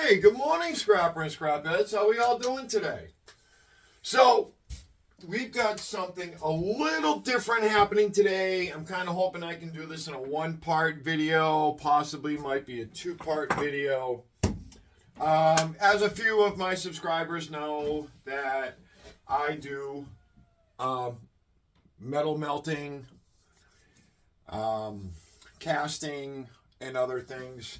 Hey, good morning, Scrapper and Scrapheads. How are we all doing today? So, we've got something a little different happening today. I'm kind of hoping I can do this in a one-part video, possibly might be a two-part video. As a few of my subscribers know that I do metal melting, casting, and other things.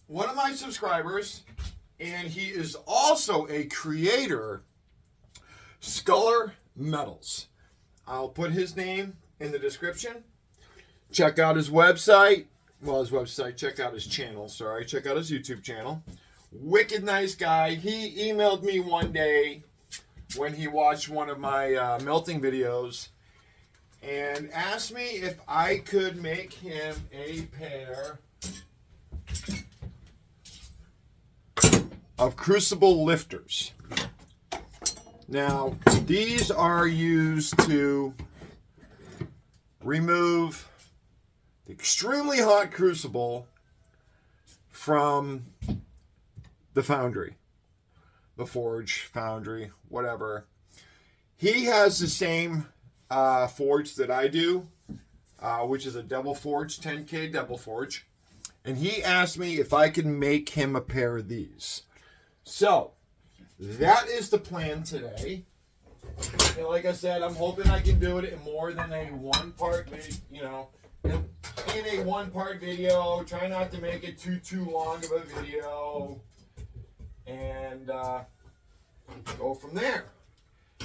One of my subscribers, and he is also a creator, Sculler Metals. I'll put his name in the description. Check out his website. Well, his website, check out his channel, sorry. Check out his YouTube channel. Wicked nice guy. He emailed me one day when he watched one of my melting videos and asked me if I could make him a pair of crucible lifters. Now, these are used to remove the extremely hot crucible from the foundry, the forge, foundry, whatever. He has the same forge that I do, which is a double forge, 10K double forge. And he asked me if I could make him a pair of these. So, that is the plan today. And like I said, I'm hoping I can do it in more than a one-part, in a one-part video. Try not to make it too long of a video. And go from there.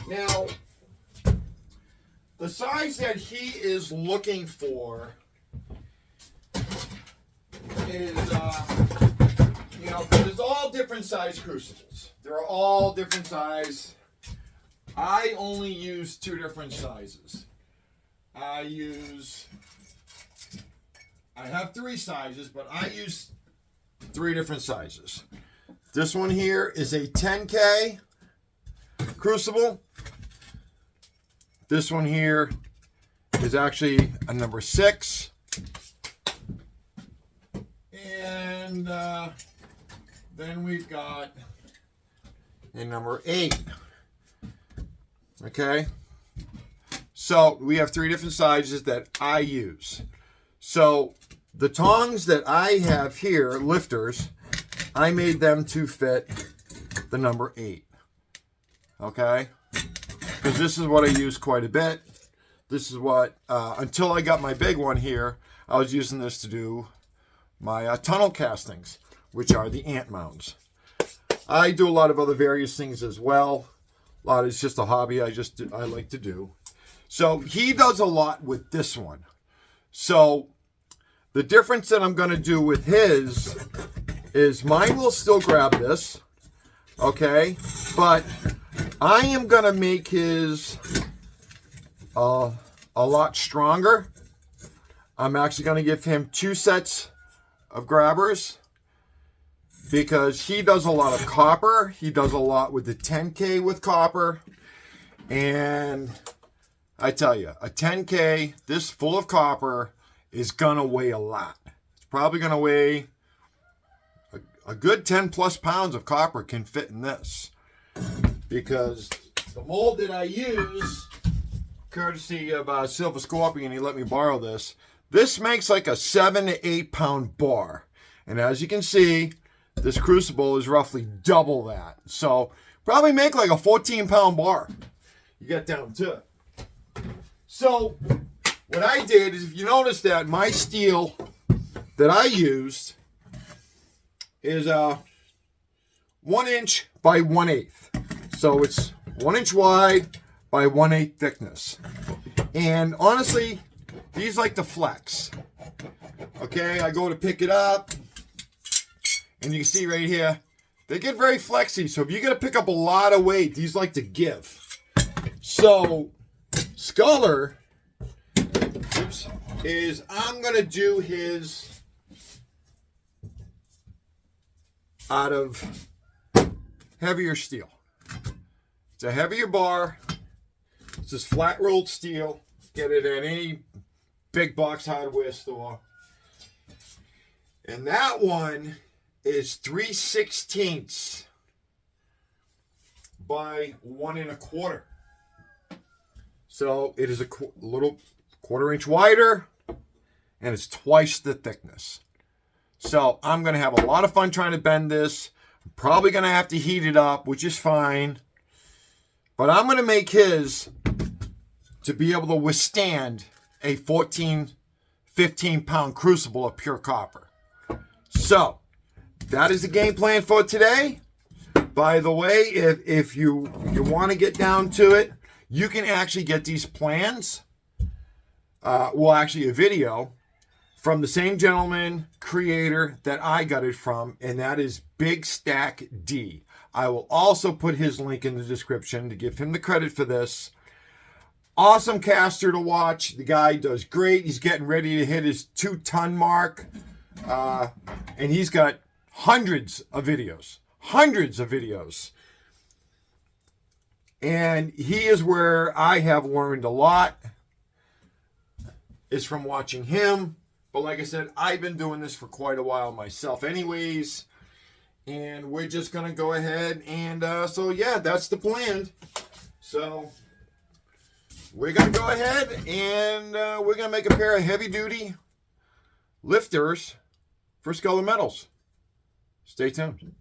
Now, the size that he is looking for is, there's all different size crucibles. They're all different size. I only use two different sizes. I have three sizes, but I use three different sizes. This one here is a 10K crucible. This one here is actually a number 6. And then we've got a number 8. Okay? So we have three different sizes that I use. So the tongs that I have here, lifters, I made them to fit the number 8. Okay? Because this is what I use quite a bit. This is what, until I got my big one here, I was using this to do my tunnel castings, which are the ant mounds. I do a lot of other various things as well. A lot, it's just a hobby I like to do. So he does a lot with this one. So the difference that I'm going to do with his is mine will still grab this, okay? But I am going to make his a lot stronger. I'm actually going to give him 2 sets of grabbers because he does a lot of copper. He does a lot with the 10K with copper. And I tell you, a 10K, this full of copper, is going to weigh a lot. It's probably going to weigh a good 10 plus pounds of copper can fit in this. Because the mold that I use, courtesy of Silver Scorpion, he let me borrow this. This makes like a 7 to 8 pound bar. And as you can see, this crucible is roughly double that. So probably make like a 14 pound bar. You get down to it. So what I did is, if you notice that my steel that I used is 1 inch by 1/8. So it's 1 inch wide by 1/8 thickness. And honestly, these like to flex. Okay, I go to pick it up, and you can see right here, they get very flexy. So if you're going to pick up a lot of weight, these like to give. So Sculler is, I'm going to do his out of heavier steel. It's a heavier bar. It's this flat rolled steel. Get it at any big box hardware store. And that one is 3/16 by 1 1/4. So it is a little 1/4 inch wider, and it's twice the thickness. So I'm going to have a lot of fun trying to bend this. I'm probably going to have to heat it up, which is fine. But I'm going to make his to be able to withstand a 14, 15-pound crucible of pure copper. So that is the game plan for today. By the way, if you want to get down to it, you can actually get these plans, well, actually a video, from the same gentleman, creator that I got it from, and that is Big Stack D. I will also put his link in the description to give him the credit for this. Awesome caster to watch. The guy does great. He's getting ready to hit his 2-ton mark. And he's got hundreds of videos. And he is where I have learned a lot, is from watching him. But like I said, I've been doing this for quite a while myself anyways. And we're just going to go ahead and, so yeah, that's the plan. So we're going to go ahead and we're going to make a pair of heavy-duty lifters for Sculler Metals. Stay tuned.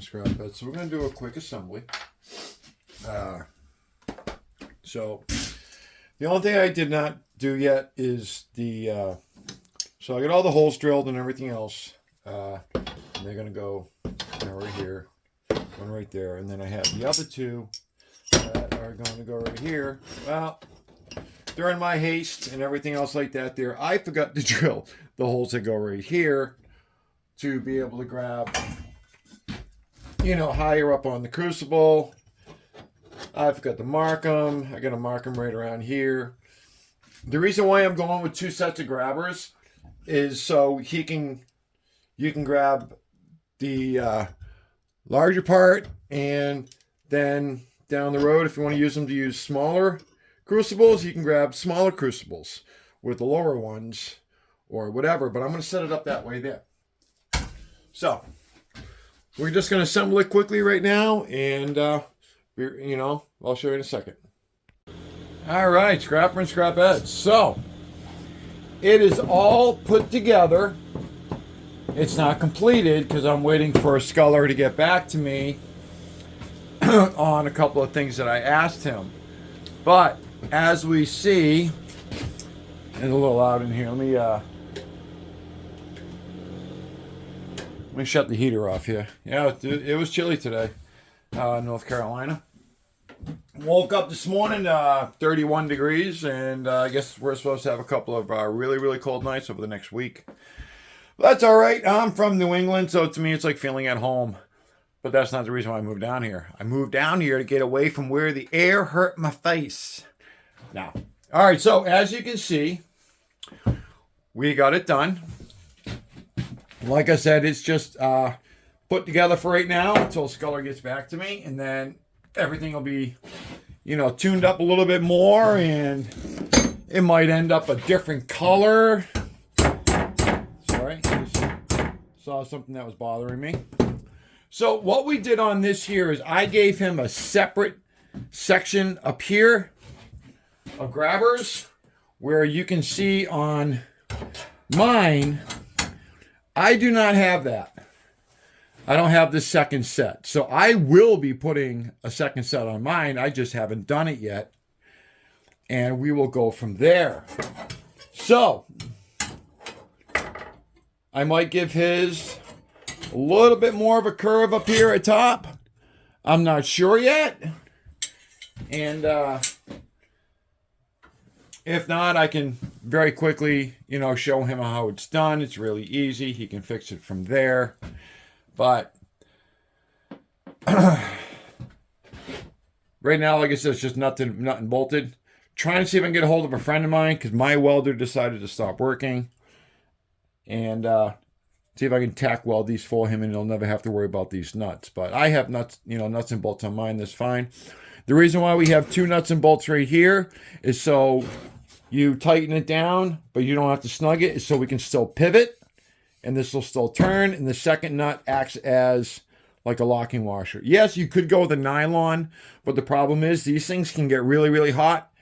scrapper and scrap bed. So we're going to do a quick assembly. So the only thing I did not do yet is the, so I got all the holes drilled and everything else. And they're going to go right here, one right there. And then I have the other two that are going to go right here. Well, during my haste and everything else like that there, I forgot to drill the holes that go right here to be able to grab, you know, higher up on the crucible. I forgot to mark them. I got to mark them right around here. The reason why I'm going with two sets of grabbers is so you can grab the larger part, and then down the road, if you want to use them to use smaller crucibles, you can grab smaller crucibles with the lower ones or whatever, but I'm going to set it up that way there. So we're just going to assemble it quickly right now, and you know, I'll show you in a second. All right, scrapper and scrap heads. So it is all put together. It's not completed because I'm waiting for a sculler to get back to me on a couple of things that I asked him. But as we see, it's a little loud in here. Let me shut the heater off here. Yeah, it was chilly today, North Carolina. Woke up this morning, 31 degrees, and I guess we're supposed to have a couple of really, really cold nights over the next week. But that's all right. I'm from New England, so to me it's like feeling at home. But that's not the reason why I moved down here. I moved down here to get away from where the air hurt my face. Now, all right, so as you can see, we got it done. Like I said, it's just put together for right now until Sculler gets back to me, and then everything will be, you know, tuned up a little bit more, and it might end up a different color. Sorry, I just saw something that was bothering me. So what we did on this here is I gave him a separate section up here of grabbers, where you can see on mine, I do not have that. I don't have the second set. So I will be putting a second set on mine. I just haven't done it yet. And we will go from there. So I might give his a little bit more of a curve up here at top. I'm not sure yet. And if not, I can very quickly, you know, show him how it's done. It's really easy. He can fix it from there. But right now, like I said, it's just nut and bolted. Trying to see if I can get a hold of a friend of mine, because my welder decided to stop working. And see if I can tack weld these for him, and he'll never have to worry about these nuts. But I have nuts, you know, nuts and bolts on mine. That's fine. The reason why we have two nuts and bolts right here is so you tighten it down, but you don't have to snug it, so we can still pivot, and this will still turn, and the second nut acts as like a locking washer. Yes, you could go with a nylon, but the problem is these things can get really, really hot,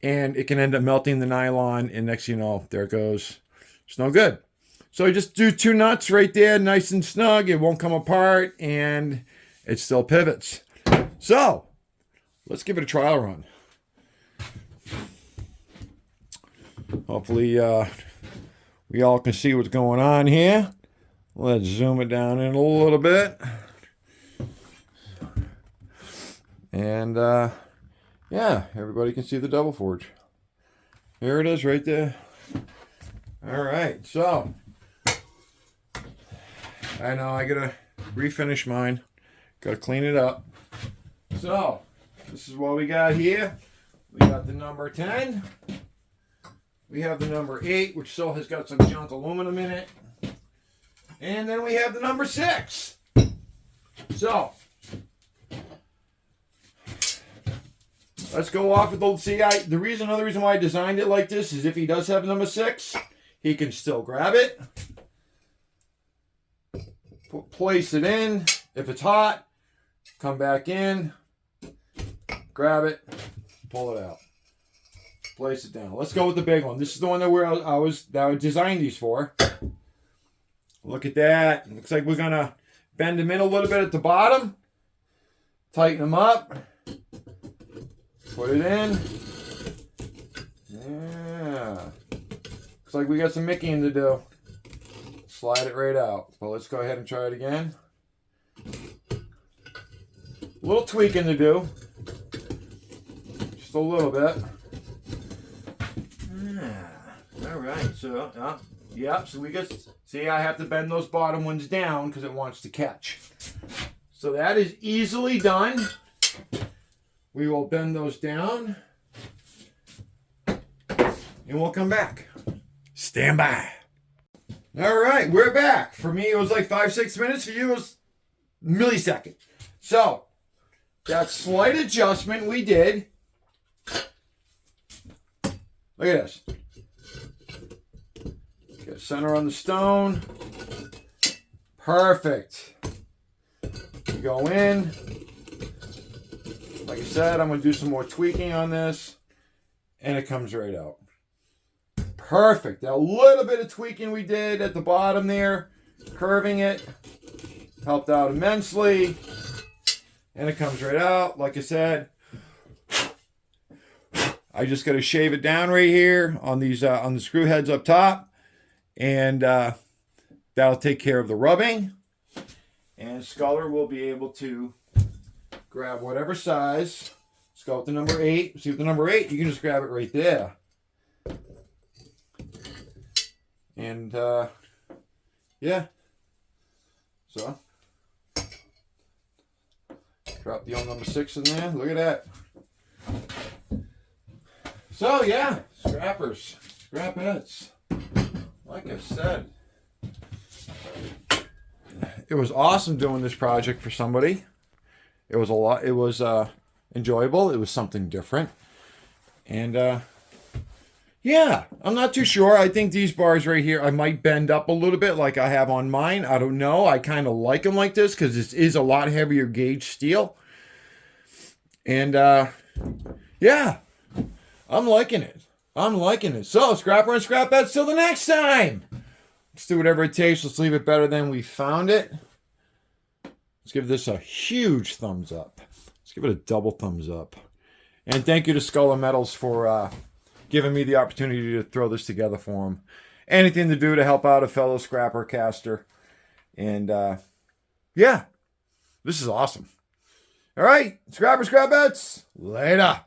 and it can end up melting the nylon, and next thing you know, there it goes. It's no good. So you just do two nuts right there, nice and snug. It won't come apart, and it still pivots. So let's give it a trial run. Hopefully we all can see what's going on here. Let's zoom it down in a little bit. And yeah, everybody can see the double forge. Here it is right there. All right, so I know I gotta refinish mine. Gotta clean it up. So this is what we got here. We got the number 10. We have the number 8, which still has got some junk aluminum in it. And then we have the number 6. So let's go off with the, see, another reason why I designed it like this is if he does have number 6, he can still grab it, place it in. If it's hot, come back in, grab it, pull it out, place it down. Let's go with the big one. This is the one that I designed these for. Look at that. It looks like we're gonna bend them in a little bit at the bottom, tighten them up, put it in. Yeah. Looks like we got some Mickeying to do. Slide it right out. Well, let's go ahead and try it again. A little tweaking to do. Just a little bit. All right, so, yep, so we just, see, I have to bend those bottom ones down because it wants to catch. So that is easily done. We will bend those down. And we'll come back. Stand by. All right, we're back. For me, it was like 5-6 minutes. For you, it was millisecond. So, that slight adjustment we did. Look at this. Get center on the stone. Perfect. You go in. Like I said, I'm going to do some more tweaking on this. And it comes right out. Perfect. That little bit of tweaking we did at the bottom there, curving it, helped out immensely. And it comes right out. Like I said, I just got to shave it down right here on these on the screw heads up top. And that'll take care of the rubbing. And Sculler will be able to grab whatever size. Let's go with the number 8. See with the number 8, you can just grab it right there. And yeah. So drop the old number 6 in there. Look at that. So yeah, scrappers, scrapettes. Like I said, it was awesome doing this project for somebody. It was a lot. It was enjoyable. It was something different. And yeah, I'm not too sure. I think these bars right here, I might bend up a little bit like I have on mine. I don't know. I kind of like them like this because this is a lot heavier gauge steel. And yeah, I'm liking it. I'm liking it. So, scrapper and scrapettes, till the next time. Let's do whatever it takes. Let's leave it better than we found it. Let's give this a huge thumbs up. Let's give it a double thumbs up. And thank you to Skull and Metals for giving me the opportunity to throw this together for them. Anything to do to help out a fellow scrapper caster. And yeah, this is awesome. All right, scrapper, scrapettes, later.